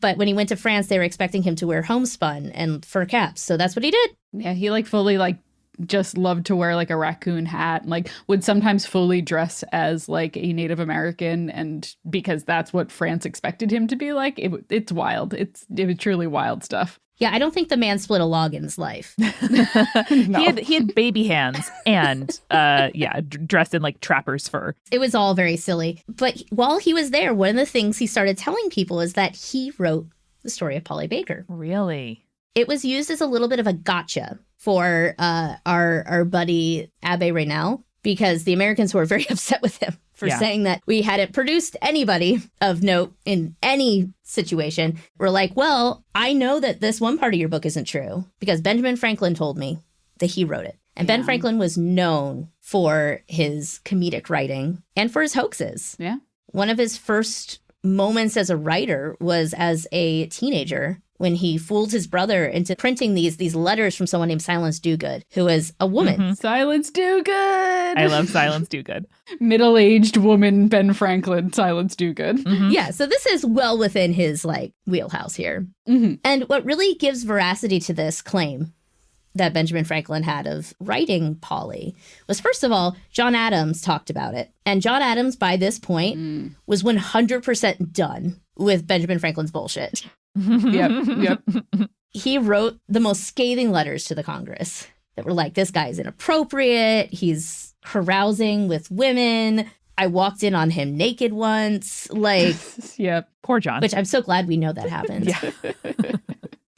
But when he went to France, they were expecting him to wear homespun and fur caps. So that's what he did. Yeah, he like fully like just loved to wear like a raccoon hat, and, like would sometimes fully dress as like a Native American, and because that's what France expected him to be like. It's wild. It was truly wild stuff. Yeah, I don't think the man split a log in his life. No. He had baby hands and dressed in like trapper's fur. It was all very silly. But while he was there, one of the things he started telling people is that he wrote the story of Polly Baker. Really? It was used as a little bit of a gotcha for our buddy Abbe Raynal, because the Americans were very upset with him for saying that we hadn't produced anybody of note in any situation. We're like, well, I know that this one part of your book isn't true because Benjamin Franklin told me that he wrote it. And Ben Franklin was known for his comedic writing and for his hoaxes. Yeah. One of his first moments as a writer was as a teenager when he fooled his brother into printing these letters from someone named Silence Dogood, who was a woman. Mm-hmm. Silence Dogood. I love Silence Dogood. Middle-aged woman, Ben Franklin, Silence Dogood. Mm-hmm. Yeah, so this is well within his wheelhouse here. Mm-hmm. And what really gives veracity to this claim that Benjamin Franklin had of writing Polly was, first of all, John Adams talked about it. And John Adams, by this point, was 100% done with Benjamin Franklin's bullshit. Yep. He wrote the most scathing letters to the Congress that were like, this guy is inappropriate. He's carousing with women. I walked in on him naked once. Yep. Poor John. Which I'm so glad we know that happened. Yeah.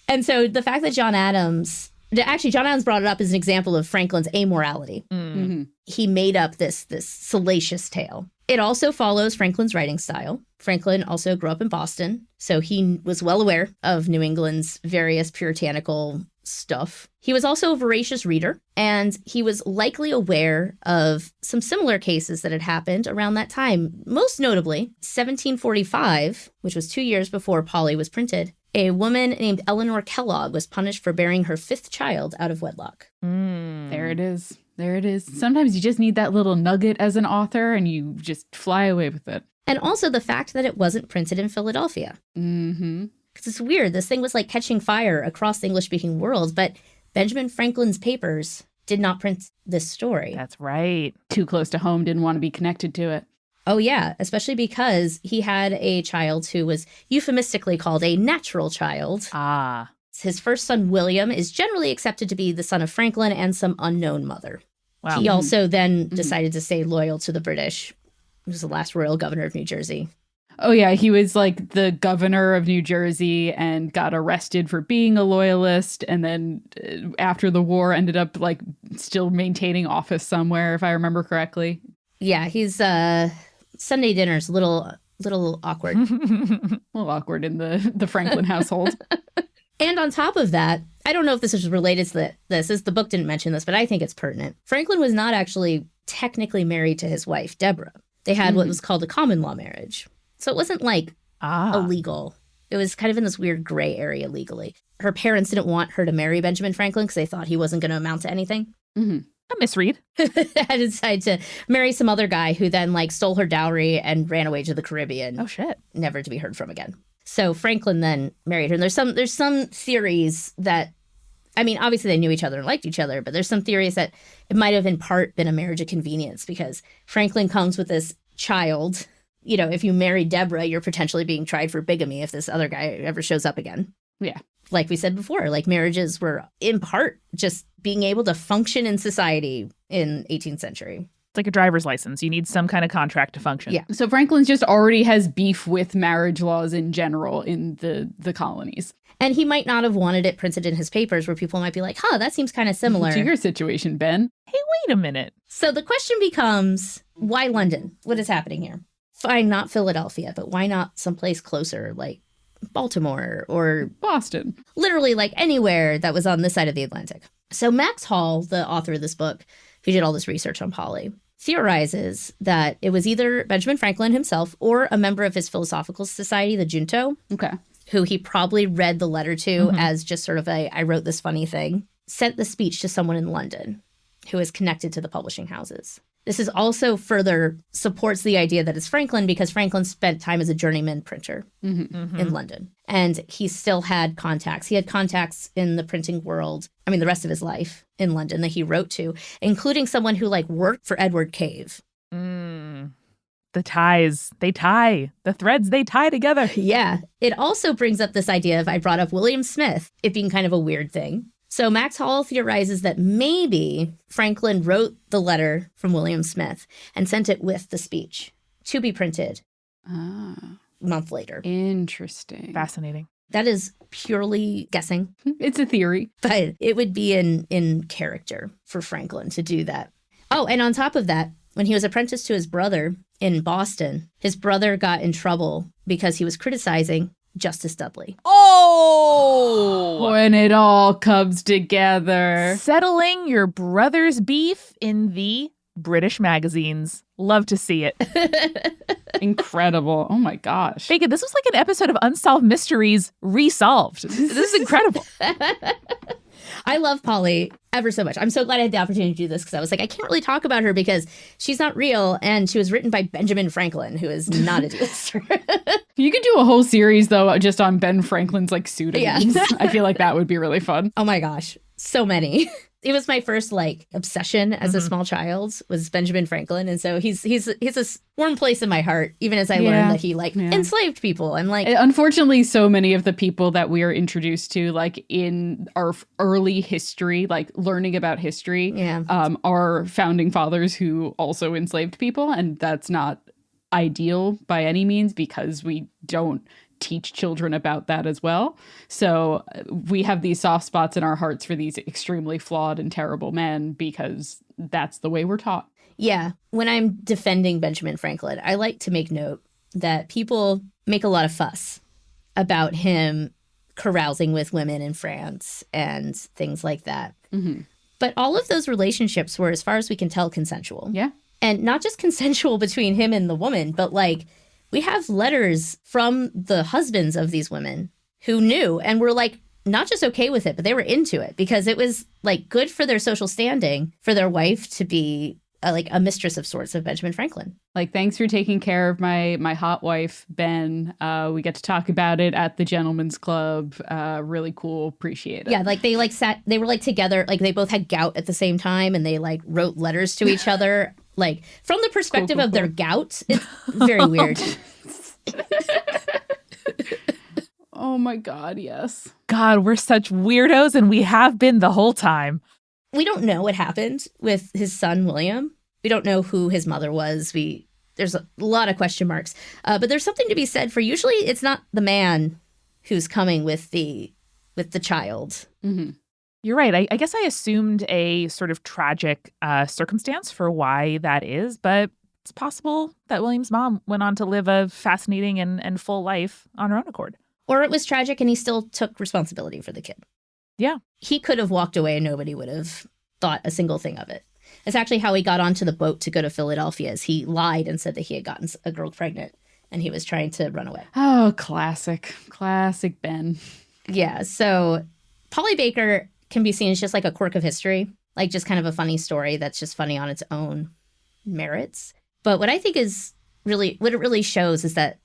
And so the fact that John Adams brought it up as an example of Franklin's amorality. Mm-hmm. He made up this salacious tale. It also follows Franklin's writing style. Franklin also grew up in Boston, so he was well aware of New England's various puritanical stuff. He was also a voracious reader, and he was likely aware of some similar cases that had happened around that time. Most notably, 1745, which was 2 years before Polly was printed, a woman named Eleanor Kellogg was punished for bearing her 5th child out of wedlock. There it is. There it is. Sometimes you just need that little nugget as an author and you just fly away with it. And also the fact that it wasn't printed in Philadelphia. Mm-hmm. Because it's weird. This thing was like catching fire across the English-speaking world, but Benjamin Franklin's papers did not print this story. That's right. Too close to home, didn't want to be connected to it. Oh, yeah, especially because he had a child who was euphemistically called a natural child. Ah. His first son, William, is generally accepted to be the son of Franklin and some unknown mother. Wow. He also then decided to stay loyal to the British. He was the last royal governor of New Jersey. Oh, yeah. He was like the governor of New Jersey and got arrested for being a loyalist. And then after the war ended up like still maintaining office somewhere, if I remember correctly. Yeah, he's Sunday dinner's a little awkward. A little awkward in the Franklin household. And on top of that, I don't know if this is related to this. The book didn't mention this, but I think it's pertinent. Franklin was not actually technically married to his wife, Deborah. They had what was called a common law marriage. So it wasn't like illegal. It was kind of in this weird gray area legally. Her parents didn't want her to marry Benjamin Franklin because they thought he wasn't going to amount to anything. Mm-hmm. A misread. I decided to marry some other guy who then stole her dowry and ran away to the Caribbean. Oh, shit. Never to be heard from again. So Franklin then married her. And there's some theories that, I mean, obviously they knew each other and liked each other, but there's some theories that it might have in part been a marriage of convenience because Franklin comes with this child. You know, if you marry Deborah, you're potentially being tried for bigamy if this other guy ever shows up again. Yeah. Like we said before, marriages were in part just being able to function in society in 18th century. It's like a driver's license. You need some kind of contract to function. Yeah. So Franklin just already has beef with marriage laws in general in the colonies. And he might not have wanted it printed in his papers where people might be like, that seems kind of similar. To your situation, Ben. Hey, wait a minute. So the question becomes, why London? What is happening here? Fine, not Philadelphia, but why not someplace closer like Baltimore or Boston? Literally anywhere that was on this side of the Atlantic. So Max Hall, the author of this book, who did all this research on Polly, theorizes that it was either Benjamin Franklin himself or a member of his philosophical society, the Junto, Okay. who he probably read the letter to as just sort of I wrote this funny thing, sent the speech to someone in London who is connected to the publishing houses. This is also further supports the idea that it's Franklin because Franklin spent time as a journeyman printer in London. And he still had contacts. He had contacts in the printing world, the rest of his life in London that he wrote to, including someone who worked for Edward Cave. The ties, they tie. The threads, they tie together. Yeah. It also brings up this idea of, I brought up William Smith, it being kind of a weird thing. So Max Hall theorizes that maybe Franklin wrote the letter from William Smith and sent it with the speech to be printed a month later. Interesting. Fascinating. That is purely guessing, It's a theory. but it would be in character for Franklin to do that. Oh, and on top of that, when he was apprenticed to his brother in Boston, his brother got in trouble because he was criticizing Justice Dudley. Oh! When it all comes together. Settling your brother's beef in the British magazines. Love to see it. Incredible. Oh my gosh. Fayge, this was like an episode of Unsolved Mysteries resolved. This is incredible. I love Polly ever so much. I'm so glad I had the opportunity to do this because I was like, I can't really talk about her because she's not real. And she was written by Benjamin Franklin, who is not a D-lister. You could do a whole series, though, just on Ben Franklin's like pseudonyms. Yeah. I feel like that would be really fun. Oh my gosh, so many. It was my first like obsession as a small child was Benjamin Franklin. And so he's a warm place in my heart, even as I learned that he enslaved people. I'm like, unfortunately, so many of the people that we are introduced to like in our early history, like learning about history, are founding fathers who also enslaved people. And that's not ideal by any means because we don't teach children about that as well. So we have these soft spots in our hearts for these extremely flawed and terrible men because that's the way we're taught. Yeah. When I'm defending Benjamin Franklin, I like to make note that people make a lot of fuss about him carousing with women in France and things like that. Mm-hmm. But all of those relationships were, as far as we can tell, consensual. Yeah. And not just consensual between him and the woman, but like we have letters from the husbands of these women who knew and were like not just okay with it, but they were into it because it was like good for their social standing for their wife to be like a mistress of sorts of Benjamin Franklin. Like, thanks for taking care of my hot wife, Ben. We get to talk about it at the Gentlemen's Club. Really cool. Appreciate it. Yeah, like they were like together, like they both had gout at the same time and they like wrote letters to each other. Like from the perspective of their gout, it's very weird. Oh my God, yes. God, we're such weirdos and we have been the whole time. We don't know what happened with his son, William. We don't know who his mother was. There's a lot of question marks. But there's something to be said for usually it's not the man who's coming with the child. Mm-hmm. You're right. I guess I assumed a sort of tragic circumstance for why that is, but it's possible that William's mom went on to live a fascinating and full life on her own accord. Or it was tragic and he still took responsibility for the kid. Yeah. He could have walked away and nobody would have thought a single thing of it. It's actually how he got onto the boat to go to Philadelphia is he lied and said that he had gotten a girl pregnant and he was trying to run away. Oh, classic Ben. Yeah. So Polly Baker can be seen as just like a quirk of history, like just kind of a funny story that's just funny on its own merits. But what I think is really, what it really shows is that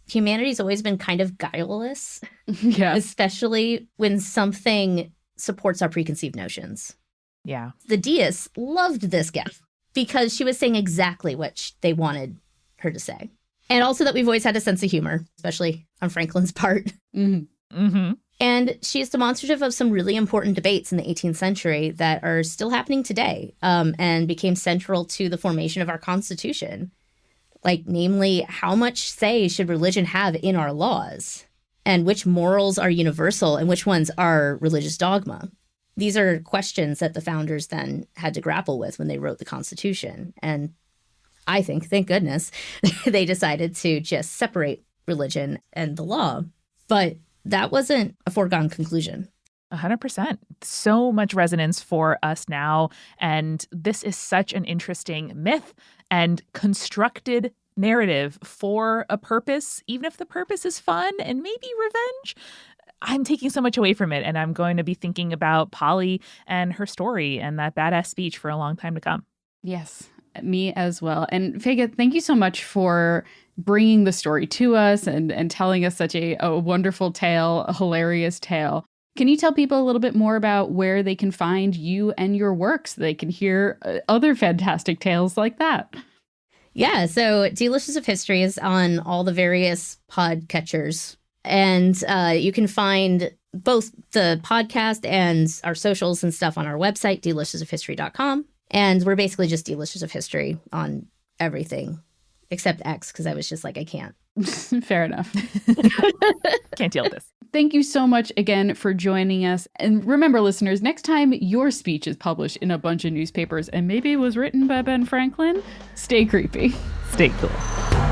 humanity's always been kind of guileless, Yeah, especially when something supports our preconceived notions. Yeah. The deists loved this guest because she was saying exactly what they wanted her to say. And also that we've always had a sense of humor, especially on Franklin's part. Mm-hmm. Mm-hmm. And she is demonstrative of some really important debates in the 18th century that are still happening today and became central to the formation of our Constitution. Like, namely, how much say should religion have in our laws? And which morals are universal and which ones are religious dogma? These are questions that the founders then had to grapple with when they wrote the Constitution. And I think, thank goodness, they decided to just separate religion and the law. But that wasn't a foregone conclusion. 100%. So much resonance for us now. And this is such an interesting myth and constructed narrative for a purpose, even if the purpose is fun and maybe revenge. I'm taking so much away from it, and I'm going to be thinking about Polly and her story and that badass speech for a long time to come. Yes, me as well. And Fayge, thank you so much for bringing the story to us and telling us such a wonderful tale, a hilarious tale. Can you tell people a little bit more about where they can find you and your work so they can hear other fantastic tales like that? Yeah, so Delicious of History is on all the various podcatchers. And you can find both the podcast and our socials and stuff on our website, deliciousosofhistory.com. And we're basically just Delicious of History on everything except X, because I was just like, I can't. Fair enough. Can't deal with this. Thank you so much again for joining us. And remember, listeners, next time your speech is published in a bunch of newspapers and maybe it was written by Ben Franklin, stay creepy. Stay cool.